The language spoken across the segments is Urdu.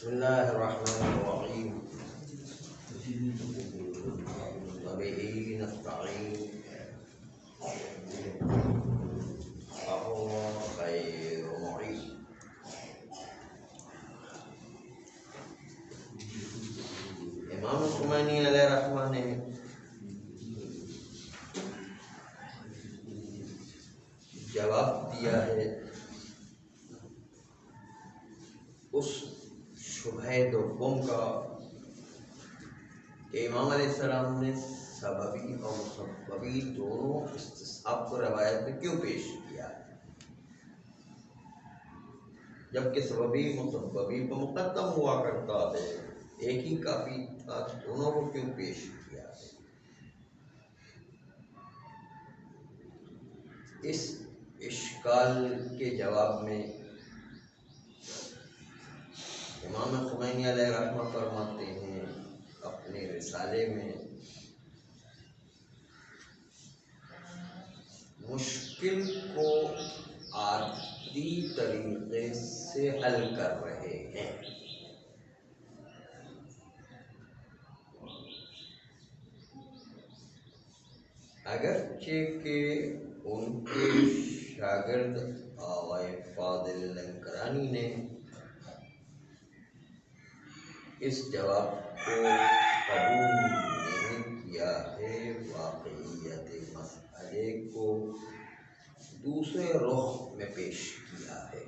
بسم الله الرحمن الرحيم وبه نستعين وهو خير معين. امام خمینی علیہ رحمہ نے جواب دیا ہے اس شبہ دوم کا کہ امام علیہ السلام نے سببی اور مسببی دونوں استصحاب کو روایت میں کیوں پیش کیا ہے، جبکہ سببی مسببی کو مقدم ہوا کرتا ہے، ایک ہی کافی تھا، دونوں کو کیوں پیش کیا ہے؟ اس اشکال کے جواب میں امام خمینی علیہ رحمہ فرماتے ہیں اپنے رسالے میں، مشکل کو عادی طریقے سے حل کر رہے ہیں، اگرچہ کہ ان کے شاگرد آقا فاضل لنکرانی نے اس جواب کو قبول نہیں کیا ہے، واقعیت مسئلے کو دوسرے رخ میں پیش کیا ہے۔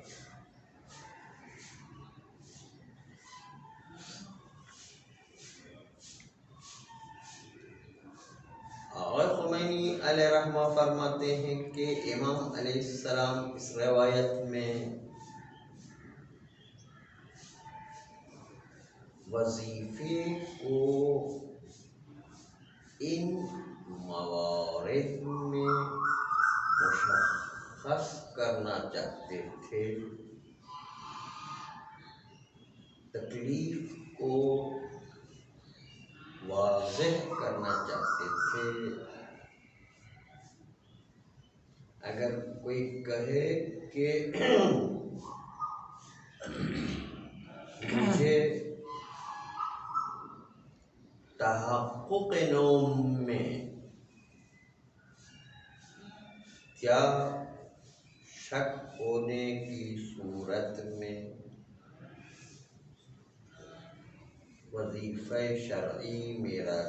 آقا خمینی علیہ رحمہ فرماتے ہیں کہ امام علیہ السلام اس روایت میں وظیفے کو ان موارد میں مشخص کرنا چاہتے تھے، تکلیف کو واضح کرنا چاہتے تھے۔ اگر کوئی کہے کہ مجھے تحقق نوم میں کیا شک ہونے کی صورت میں وظیفہ شرعی میرا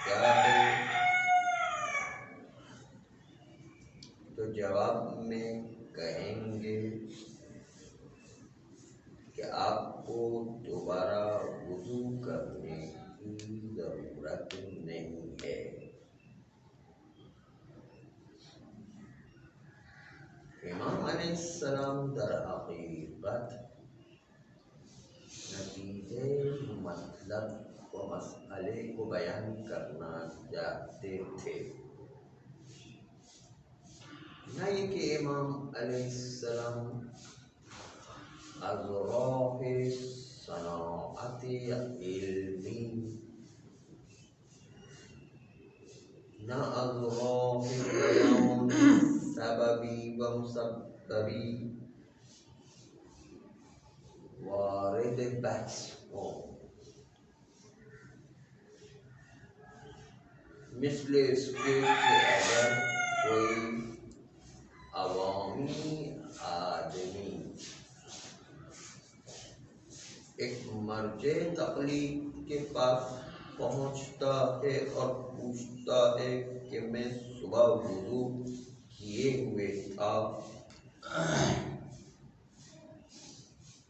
کیا ہے، تو جواب میں کہیں گے کہ آپ کو دوبارہ وضو کرنے کی ضرورت نہیں ہے۔ امام علیہ السلام در حقیقت نتیجے مطلب و مسئلے کو بیان کرنا چاہتے تھے، نہ یہ کہ امام علیہ السلام از راہ صناعت علمی، نہ از راہ بیان سببی و مسببی وارد بحث ہو، مثل اس کے کہ اگر کوئی عوامی آدمی ایک مرجع تقلید کے پاس پہنچتا ہے اور پوچھتا ہے کہ میں صبح وضو کیے ہوئے تھا،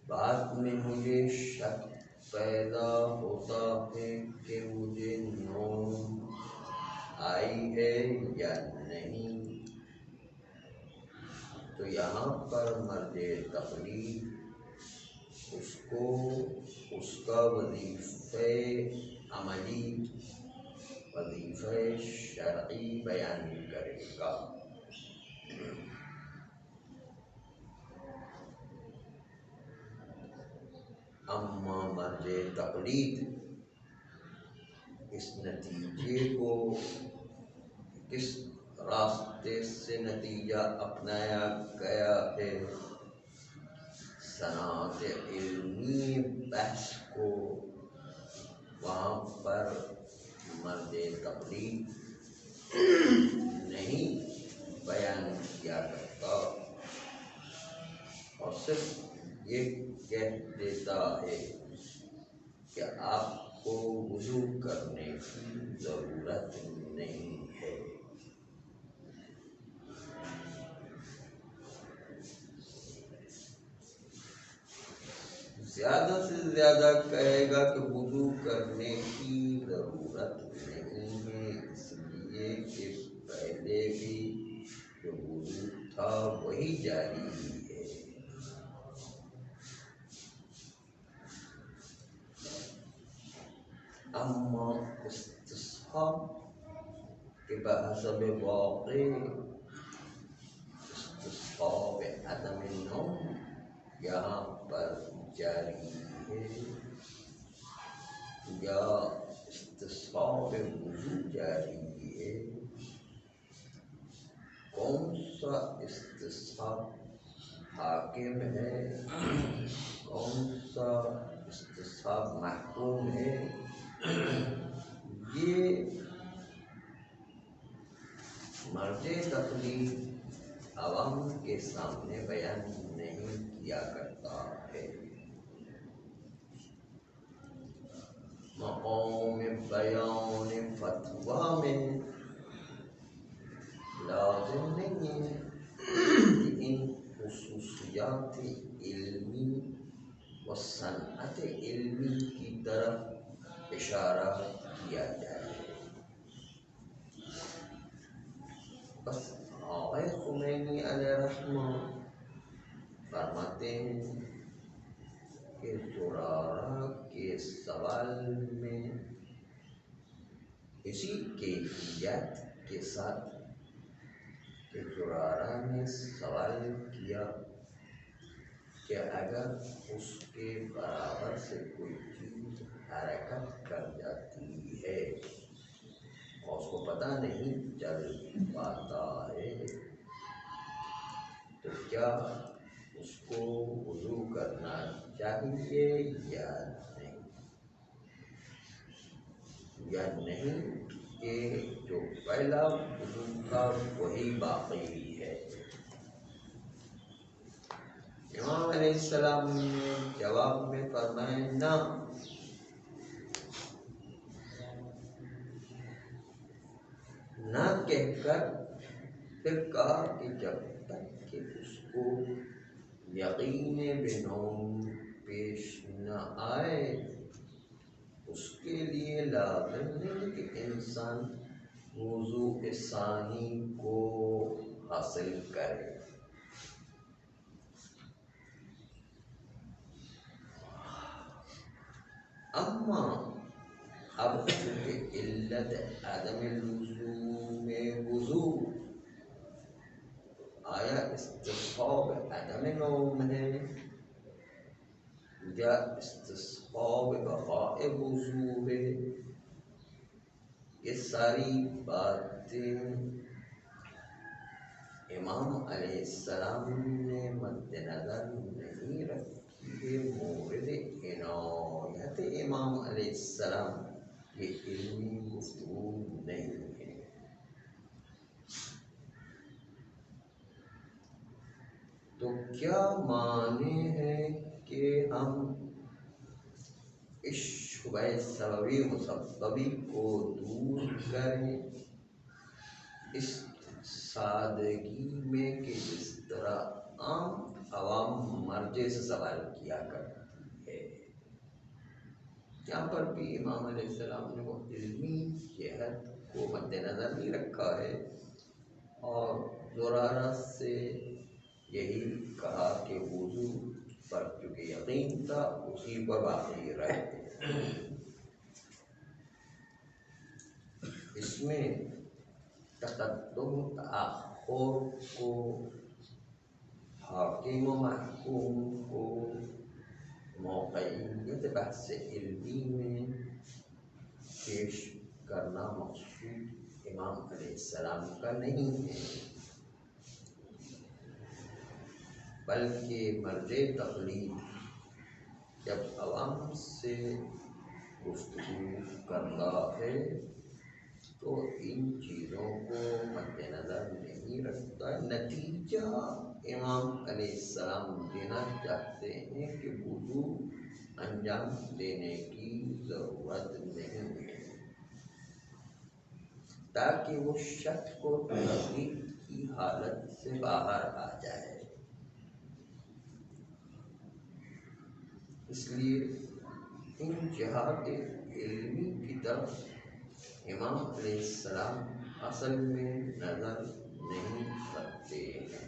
بعد میں مجھے شک پیدا ہوتا ہے کہ مجھے نوم آئی ہے یا نہیں، تو یہاں پر مرجع تقلید اس کو اس کا وظیفہ عملی، وظیفہ شرعی بیان کرے گا۔ اما مرجع تقلید اس نتیجے کو کس راستے سے نتیجہ اپنایا گیا ہے، صنعت علمی بحث کو وہاں پر مرد تقلید نہیں بیان کیا کرتا اور صرف یہ کہہ دیتا ہے کہ آپ کو وضو کرنے کی ضرورت نہیں ہے۔ زیادہ سے زیادہ کہے گا کہ وضو کرنے کی ضرورت نہیں ہے، اس لیے کہ پہلے بھی جو وضو تھا وہی جاری ہے۔ اما استصحاب کے بحسب واقع استصحاب عدم النوم یہاں پر جاری ہے یا استصحاب وضو جاری ہے؟ کون سا استصحاب حاکم ہے، کون سا استصحاب محکوم ہے، یہ مرد تقلید عوام کے سامنے بیان نہیں کیا کرتا ہے۔ مقام بیان فتویٰ میں لازم نہیں ہے کہ ان خصوصیات علمی و صنعت علمی کی طرف اشارہ کیا جائے۔ بس آقا خمینی علیہ رحمہ فرماتے ہیں کہ زرارہ کے سوال میں اسی کیفیت کے ساتھ کہ زرارہ نے سوال کیا کہ اگر اس کے برابر سے کوئی چیز حرکت کر جاتی ہے اور اس کو پتہ نہیں چل پاتا ہے تو کیا اس کو وضو کرنا چاہیے یا نہیں کہ جو پہلا وضو تھا وہی باقی ہے؟ امام علیہ السلام نے جواب میں فرمایا نہ، نہ کہہ کر پھر کہا کہ جب تک کہ اس کو یقین بنوم پیش نہ آئے اس کے لیے لازم نہیں کہ انسان وضوء ثانی کو حاصل کرے۔ اما اب چونکہ علت عدم اللزوم وضو آیا استصحاب عدم نوم ہے یا استصحاب بقاء وضو ہے، یہ ساری باتیں امام علیہ السلام نے مد نظر نہیں رکھی، مورد عنایت امام علیہ السلام یہ علمی گفتگو نہیں ہے۔ تو کیا معنی ہے کہ ہم اس شبہ سببی مسببی کو دور کریں اس سادگی میں کہ جس طرح عام عوام مرجع سے سوال کیا کرتی ہے؟ یہاں پر بھی امام علیہ السلام نے وہ علمی جہت کو مد نظر نہیں رکھا ہے اور زرارہ سے یہی کہا کہ وضو پر چونکہ یقین تھا اسی پر باقی رہے۔ اس میں تقدم تاخر کو حاکم و محکوم کو موقعیت بحث علمی میں پیش کرنا مقصود امام علیہ السلام کا نہیں ہے۔ بلکہ مرد تقلید جب عوام سے گفتگو کرتا ہے تو ان چیزوں کو مد نظر نہیں رکھتا۔ نتیجہ امام علیہ السلام دینا چاہتے ہیں کہ وضو انجام دینے کی ضرورت نہیں ہے، تاکہ وہ شک کو تردید کی حالت سے باہر آ جائے۔ اس لیے ان جہات علمی کی طرف امام علیہ السلام اصل میں نظر نہیں رکھتے ہیں،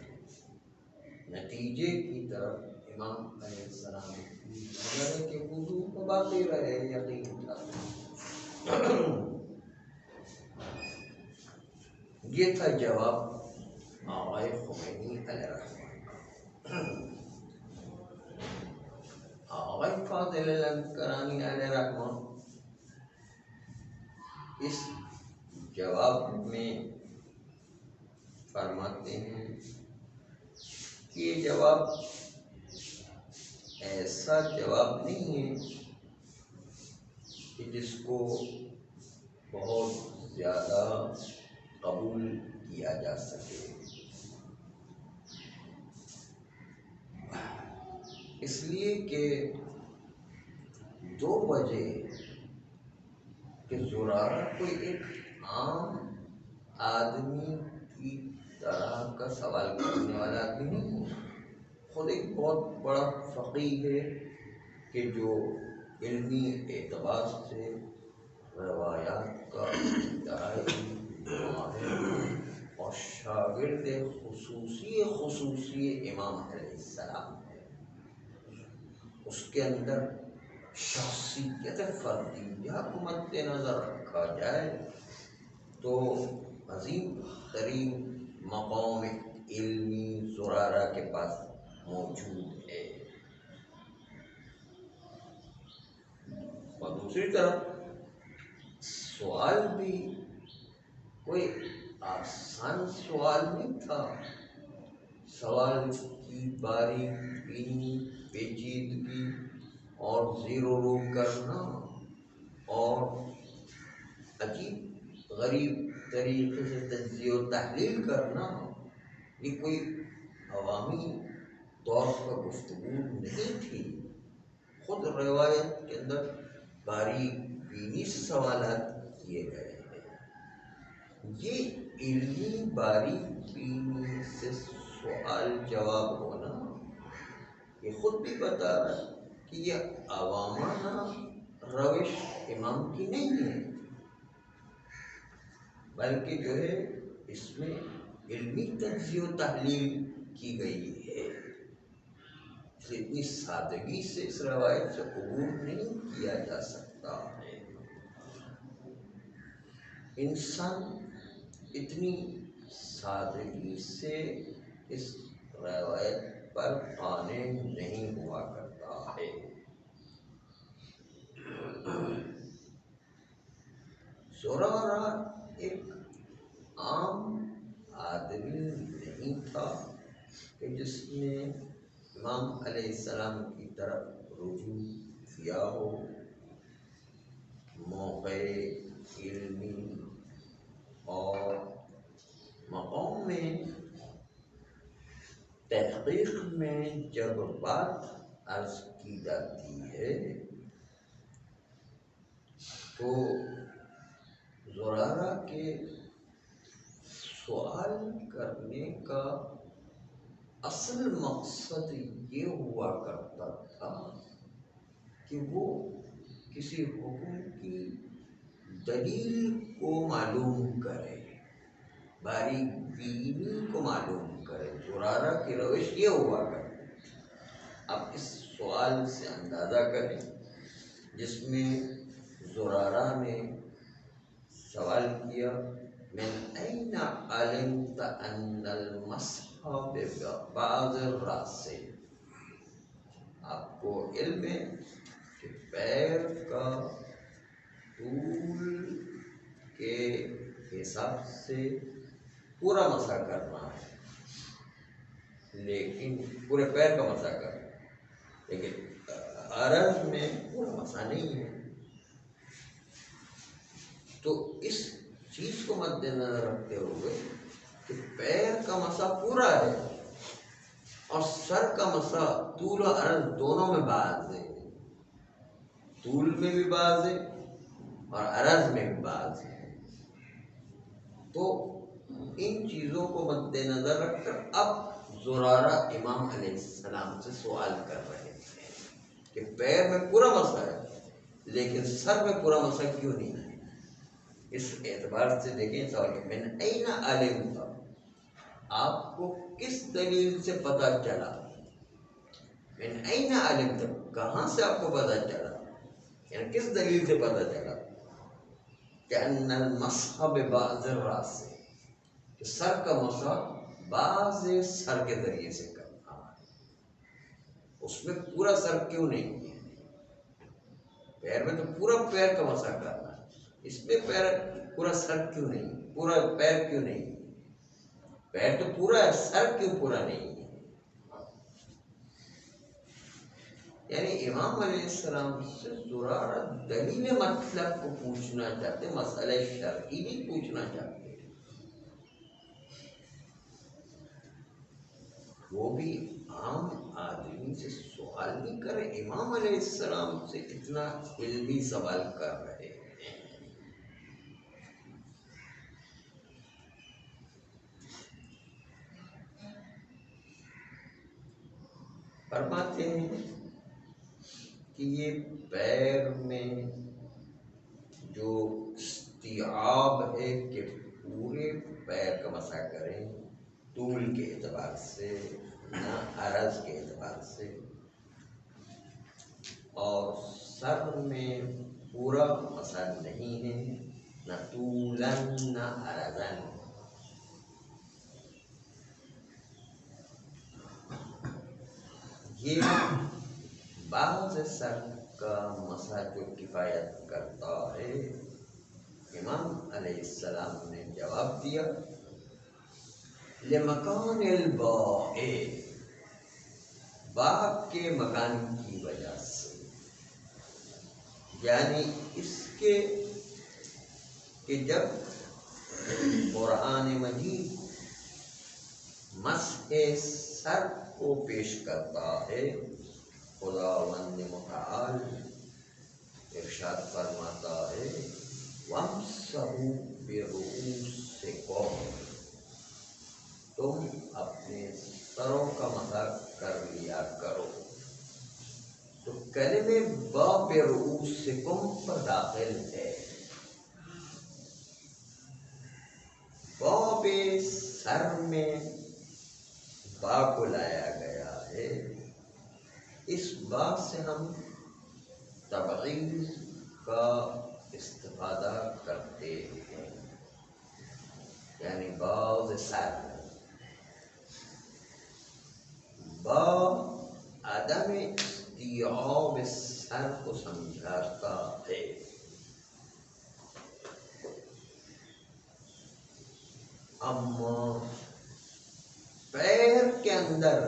نتیجے کی طرف امام علیہ السلام کی نظر ہے کہ وضو تو باقی رہے، یقین تھا۔ یہ تھا جواب آقا خمینی علیہ رحمہ۔ آقا فاضل الانکرانی علیہ رحمہ اس جواب میں فرماتے ہیں کہ یہ جواب ایسا جواب نہیں ہے کہ جس کو بہت زیادہ قبول کیا جا سکے، اس لیے کہ دو وجہ کہ زرارہ کوئی ایک عام آدمی کی طرح کا سوال کرنے والا آدمی نہیں ہے، خود ایک بہت بڑا فقیہ ہے کہ جو علمی اعتبار سے روایات کا انتہائی ماہر اور شاگرد خصوصی امام علیہ السلام ہے۔ اس کے اندر شخصیت فردیہ کو مد نظر رکھا جائے تو عظیم ترین مقام علمی زرارہ کے پاس موجود ہے، اور دوسری طرف سوال بھی کوئی آسان سوال نہیں تھا۔ سوال کی باریک بینی، پیچیدگی اور زیر و رو کرنا اور عجیب غریب طریقے سے تجزیہ و تحلیل کرنا، یہ کوئی عوامی طور پر گفتگو نہیں تھی۔ خود روایت کے اندر باریک بینی سے سوالات کیے گئے ہیں۔ یہ علمی باریک بینی سے سوال جواب ہونا یہ خود بھی بتا رہا ہے کہ یہ عوامانہ روش امام کی نہیں ہے، بلکہ جو ہے اس میں علمی تجزیہ و تحلیل کی گئی ہے، اس لیے اتنی سادگی سے اس روایت سے عبور نہیں کیا جا سکتا ہے۔ انسان اتنی سادگی سے اس روایت پر قانع نہیں ہوا کرتا ہے۔ زرارہ ایک عام آدمی نہیں تھا کہ جس نے امام علیہ السلام کی طرف رجوع کیا ہو، موقع علمی اور مقام میں تحقیق میں جب بات عرض کی جاتی ہے تو زرارہ کے سوال کرنے کا اصل مقصد یہ ہوا کرتا تھا کہ وہ کسی حکم کی دلیل کو معلوم کرے، باریک بینی کو معلوم کرے۔ زرارہ کی روش یہ ہوا کرتی۔ اب اس سوال سے اندازہ کریں جس میں زرارہ نے سوال کیا من این علمت ان المسح ببعض الراس، آپ کو علم ہے کہ پیر کا طول کے حساب سے پورا مسح کرنا ہے، لیکن پورے پیر کا مسا کر، لیکن عرض میں پورا مسا نہیں ہے۔ تو اس چیز کو مد نظر رکھتے ہوئے کہ پیر کا مسا پورا ہے اور سر کا مسا طول و عرض دونوں میں باز ہے، طول میں بھی باز ہے اور عرض میں بھی باز ہے، تو ان چیزوں کو مد نظر رکھ کر اب زرارہ امام علیہ السلام سے سوال کر رہے ہیں کہ پیر میں پورا مسا ہے لیکن سر میں پورا مسا کیوں نہیں ہے؟ اس اعتبار سے دیکھیں سوال کہ من این علمت، آپ کو کس دلیل سے پتہ چلا؟ من این علمت، کہاں سے آپ کو پتہ چلا، یعنی کس دلیل سے پتہ چلا کہ ان المسح ببعض الراس، کہ سر کا مسح بعض سر کے ذریعے سے کرنا ہے، اس میں پورا سر کیوں نہیں ہے؟ پیر میں تو پورا پیر کا مسح کرنا ہے، اس میں پیر پورا سر کیوں نہیں، پورا پیر کیوں نہیں؟ پیر تو پورا ہے، سر کیوں پورا نہیں ہے؟ یعنی امام علیہ السلام سے زرارہ دلیل مطلب کو پوچھنا چاہتے، مسئلہ شرعی بھی پوچھنا چاہتے، وہ بھی عام آدمی سے سوال نہیں کر رہے، امام علیہ السلام سے اتنا علمی سوال کر رہے ہیں۔ فرماتے ہیں کہ یہ پیر میں جو استیعاب ہے کہ پورے پیر کا مسح کریں، طول کے اعتبار سے نہ عرض کے اعتبار سے، اور سر میں پورا مسح نہیں ہے، نہ طولاً نہ عرضاً۔ یہ بعض سر کا مسح جو کفایت کرتا ہے، امام علیہ السلام نے جواب دیا لمکان الباء، باغ کے مکان کی وجہ سے، یعنی اس کے کہ جب قرآن مجید مسح سر کو پیش کرتا ہے، خداوند متعال ارشاد فرماتا ہے وَامْسَحُوا بِرُؤُوسِكُمْ، تم اپنے سروں کا مسح کر لیا کرو، تو کلمے با برؤوسکم پر داخل ہے، با بے سر میں با کو لایا گیا ہے، اس با سے ہم تبعیض کا استفادہ کرتے ہیں، یعنی بعض سر، با عدم استیعاب سر کو سمجھاتا ہے۔ اما پیر کے اندر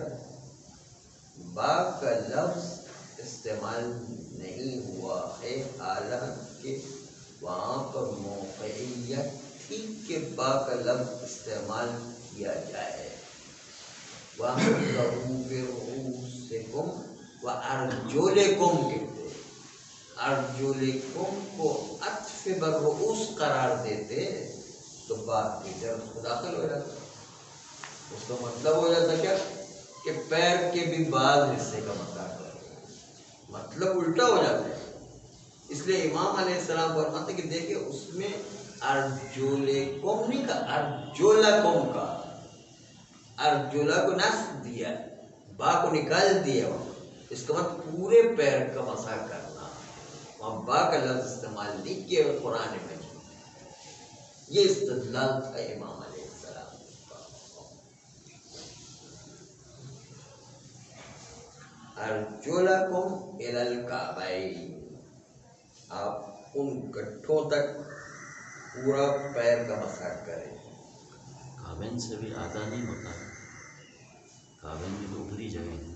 با کا لفظ استعمال نہیں ہوا ہے، حالانکہ وہاں پر موقعیت تھی کہ با کا لفظ استعمال کیا جائے، وَامْسَحُوا بِرُؤُوسِكُمْ وَأَرْجُلِكُمْ کہتے، ارجلکم کو عطف بالرؤوس قرار دیتے تو بات کی طرف داخل ہو جاتا، اس کا مطلب ہو جاتا کیا کہ پیر کے بھی بعض حصے کا مسح کرو، مطلب الٹا ہو جاتا ہے۔ اس لیے امام علیہ السلام فرماتے کہ دیکھیں اس میں ارجلکم نہیں کہا، ارجلکم کا، ارجلا کو نصب دیا، با کو نکال دیا، اس کا مطلب پورے پیر کا مسح کرنا، وہاں با کا لفظ استعمال نہیں کیا قرآن مجید۔ یہ استدلال تھا امام علیہ السلام کا۔ ارجلکم الی الکعبین، آپ ان گٹھوں تک پورا پیر کا مسح کریں، کعبین سے بھی آدھا نہیں ہوتا ہے، کاغذ میں تو ادھر ہی جگہ ہے.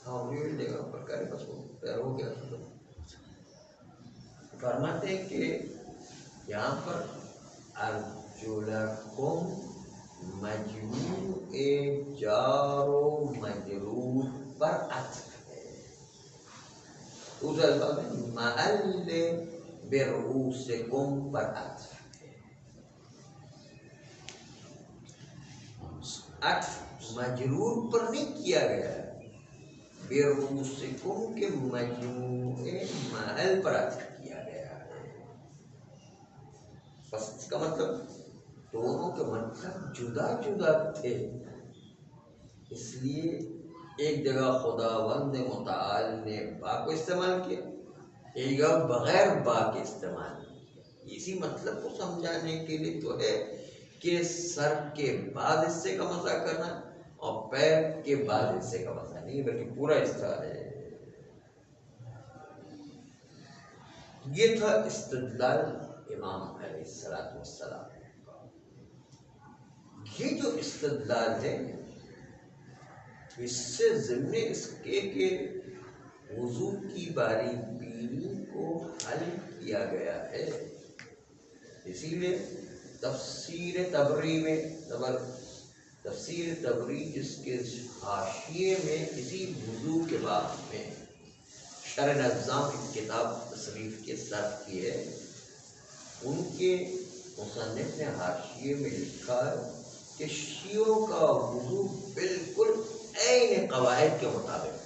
ہاں وہی جگہ پر کرے بس وہ پیر ہو گیا. فرماتے ہیں کہ یہاں پر ارجلکم مجموع جار و مجرور پر عطف ہے. دوسرا الفاظ میں محل برؤوسکم پر عطف ہے. عطف مجرور پر نہیں کیا گیا ہے، برؤوسکم کے مجموع محل پر عطف کیا گیا ہے. بس اس کا مطلب دونوں کے مطلب جدا جدا تھے، اس لیے ایک جگہ خداوند متعال نے با کو استعمال کیا، ایک جگہ بغیر با کے استعمال کیا. اسی مطلب کو سمجھانے کے لیے تو ہے کہ سر کے بعد حصے کا مسح کرنا اور پیر کے بعد حصے کا مسح نہیں بلکہ پورا حصہ ہے. یہ تھا استدلال امام علیہ السلام کا. یہ جو استدلال ہے اس سے ضمن اس کے کہ وضو کی باری بینی کو حل کیا گیا ہے. اسی لیے تفسیر تبری میں تفسیر تبری جس کے حاشیے میں اسی وضو کے بعد میں شرح نظام ایک کتاب تصریف کے ساتھ کی ہے، ان کے مصنف نے حاشیے میں لکھا ہے کہ شیعوں کا وضو بالکل عین قواعد کے مطابق،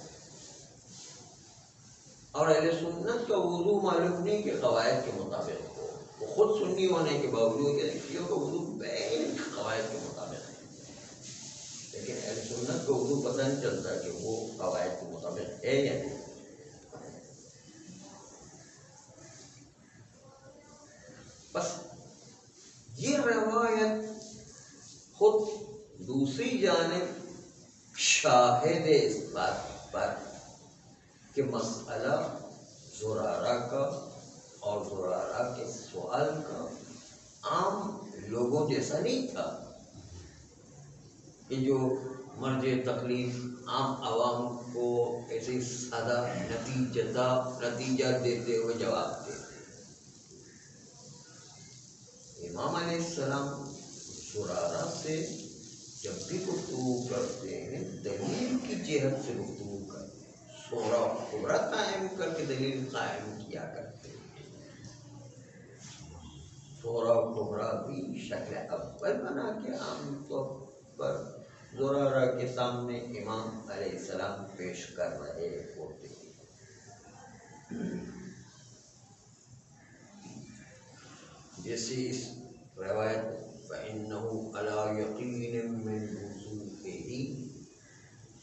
اور اہل سنت کا وضو معلوم نہیں کہ قواعد کے مطابق ہو. وہ خود سنی ہونے کے باوجود شیعوں کا وضو عین قواعد کے مطابق ہے، لیکن اہل سنت کا وضو پتہ نہیں چلتا کہ وہ قواعد کے مطابق ہے یا نہیں. بس یہ روایت خود دوسری جانب شاہد اس بات پر کہ مسئلہ زرارہ کا اور زرارہ کے سوال کا عام لوگوں جیسا نہیں تھا کہ جو مرج تکلیف عام عوام کو ایسے سادہ نتیجہ دیتے ہوئے جواب دیتے. امام علیہ السلام زرارہ سے جب بھی گفتگو کرتے ہیں دلیل کی جہت سے گفتگو کرتے ہیں، صورہ کبریٰ قائم کر کے دلیل قائم کیا کرتے ہیں. صورہ کبریٰ بھی شکل اول بنا کے عام طور پر زرارہ کے سامنے امام علیہ السلام پیش کر رہے ہوتے ہیں. جیسے اس روایت فَإِنَّهُ عَلَى يَقِينٍ مِّن وُضُوئِهِ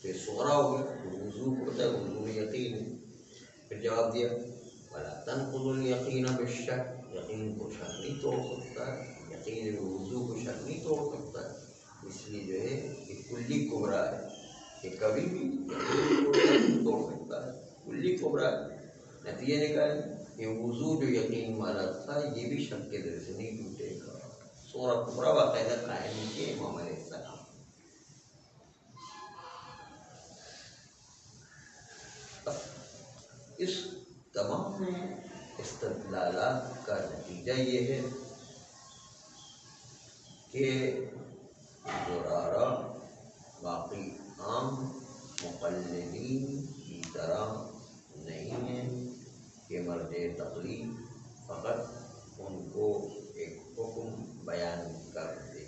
پھر سغرا ہو گیا، وضو ہوتا ہے، وضو یقین. پھر جواب دیا وَلَا تَنْقُضُ الْيَقِينَ بِالشَّكِّ، یقین کو شک نہیں توڑ سکتا ہے، یقین وضو کو شک نہیں توڑ سکتا ہے. اس لیے جو ہے یہ کلی کبریٰ ہے کہ کبھی بھی یقین کو شک نہیں توڑ سکتا ہے، کلی کبریٰ ہے. نتیجہ نکالے یہ وضو جو یقین والا تھا یہ بھی شک کے در سے نہیں ٹوٹے گا. سورہ کبریٰ باقاعدہ قائم کیے امام علیہ السلام. اس تمام استدلالات کا نتیجہ یہ ہے کہ زرارہ باقی عام مقلدین کی طرح نہیں ہے کہ مرد تقلید فقط ان کو ایک حکم بیان کر دے.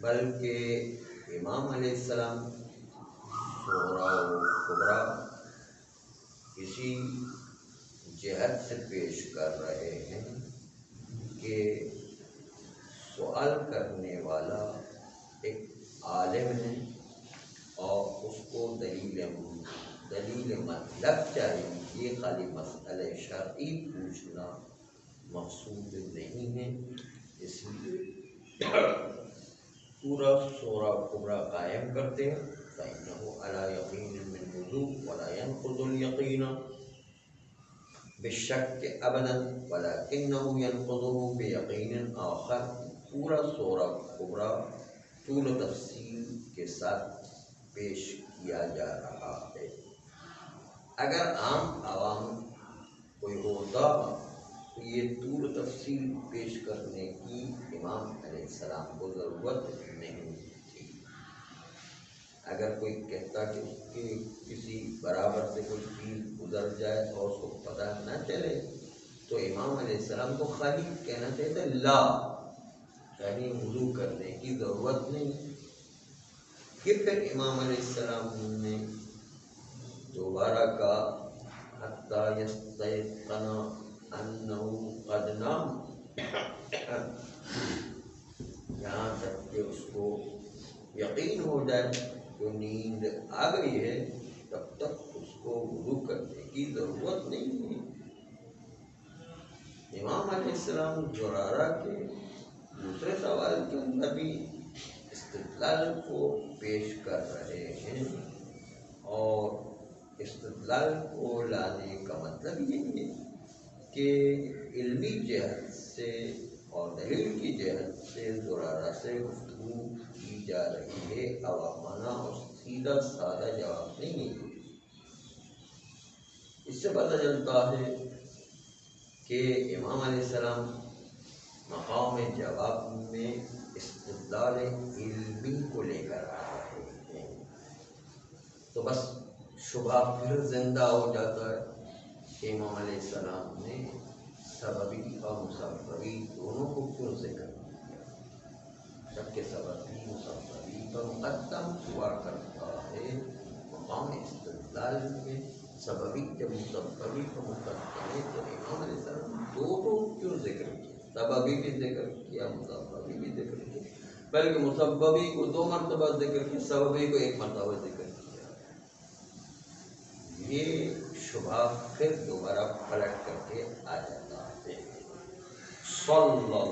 بلکہ امام علیہ السلام صغرا و کبریٰ اسی جہت سے پیش کر رہے ہیں کہ سوال کرنے والا ایک عالم ہے اور اس کو دلیل مطلب چاہیے. یہ خالی مسئلہ شرعی پوچھنا مقصود نہیں ہے. اس لیے پورا سورہ کبریٰ قائم کرتے ہیں فَإِنَّهُ عَلَى يَقِينٍ مِّن وُضُوءٍ وَلَا يَنْقُضُ الْيَقِينَ. بالشك أبدا ولكنه ينقضه بيقين آخر. پورا سورہ کبریٰ طول و تفصیل کے ساتھ پیش کیا جا رہا ہے. اگر عام عوام کوئی ہوتا تو یہ طول و تفصیل پیش کرنے کی امام علیہ السلام کو ضرورت نہیں تھی. اگر کوئی کہتا کہ اس کے کسی برابر سے کوئی چیز گزر جائے اور اس کو پتہ نہ چلے تو امام علیہ السلام کو خالی کہنا چاہیے تھا لا، یعنی وضو کرنے کی ضرورت نہیں. پھر امام علیہ السلام نے دوبارہ کہا حتی یستیقن انہ قد نام، یہاں تک کہ اس کو یقین ہو جائے کہ نیند آ گئی ہے، تب تک اس کو وضو کرنے کی ضرورت نہیں ہے. امام علیہ السلام زرارہ کے دوسرے سوال کے اندر بھی استدلال کو پیش کر رہے ہیں، اور استدلال کو لانے کا مطلب یہ ہے کہ علمی جہت سے اور دلیل کی جہت سے زرارہ سے گفتگو کی جا رہی ہے، عوامانہ اور سیدھا سادہ جواب نہیں ہے. اس سے پتہ چلتا ہے کہ امام علیہ السلام مقام جواب میں استدلال علمی کو لے کر آ رہے ہیں. تو بس شبہ پھر زندہ ہو جاتا ہے کہ امام علیہ السلام نے سببی اور مسببی دونوں کو کیوں ذکر کیا، جبکہ سببی مسببی پر مقدم ہوا کرتا ہے. مقام استدلال میں سببی جب مسببی کو مقدم ہے تو امام علیہ السلام دونوں کیوں ذکر کیا، سببی بھی ذکر کیا مسببی بھی ذکر کیا، بلکہ مسببی کو 2 مرتبہ ذکر کیا، سببی کو 1 مرتبہ ذکر کیا. یہ شبہ پھر دوبارہ پلٹ کر کے آ جاتا ہے. صلی اللہ